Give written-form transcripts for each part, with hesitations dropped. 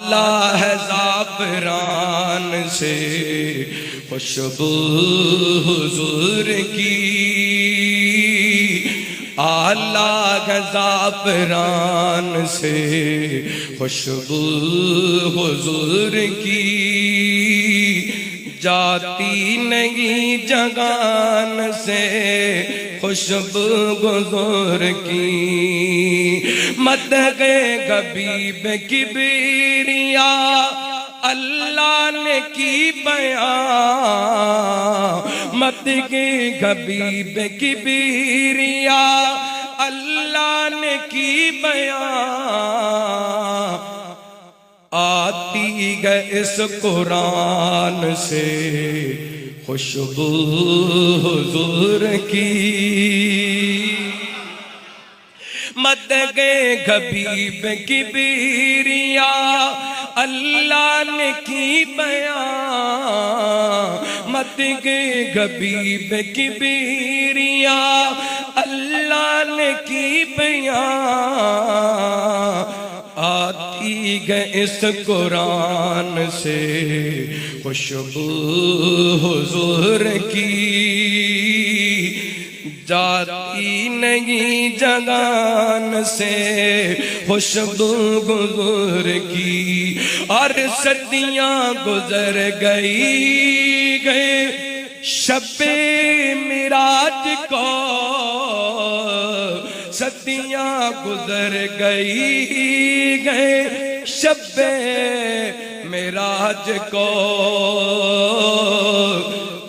آلہ ہے زعفران سے خوشبو حضور کی، آلہ ہے زعفران سے خوشبو حضور کی، جاتی نہیں جگان سے خوشبو حضور کی، مدح حبیب کبریا اللہ نے کی بیان، مدح حبیب کبریا اللہ نے کی بیان، آتی ہے اس قرآن سے خوشبو حضور کی، مدح حبیب کبریا اللہ نے کی بیان، مدح حبیب کبریا اللہ نے کی بیان، آتی ہے اس قرآن سے خوشبو حضور کی، جاتی نہیں جگان سے خوشبو حضور کی، اور صدیاں گزر گئے شب معراج کو، صدیاں گزر گئے شب معراج کو،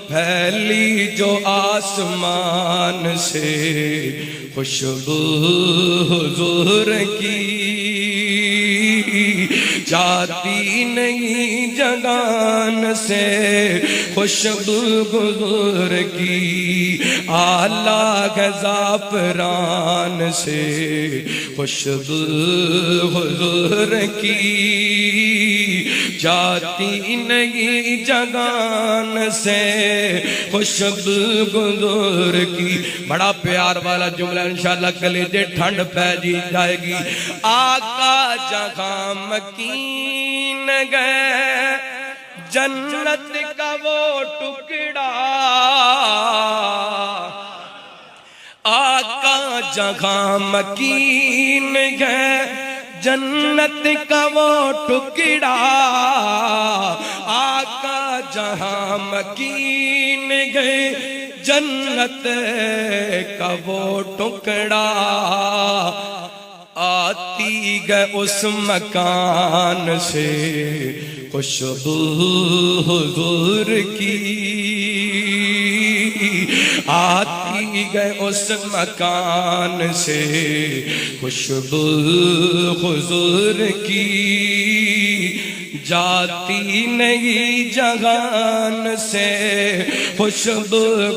پھیلی جو آسمان سے خوشبو حضور کی، جاتی نہیں جگان سے خوشبو حضور کی، آلہ ہے زعفران سے خوشبو حضور کی، جاتی نہیں جگان سے خوشبو حضور کی۔ بڑا پیار والا جملہ انشاءاللہ کلیجے ٹھنڈ پہ جی جائے گی۔ آقا جہاں مکین گئے جنت کا وہ ٹکڑا، آقا جہاں مکین گئے جنت کا وہ ٹکڑا، آقا جہاں مکین گئے جنت کا وہ ٹکڑا، آتی ہے اس مکان سے خوشبو حضور کی، آتی ہے اس مکان سے خوشبو حضور کی، جاتی نہیں جہان سے خوشبو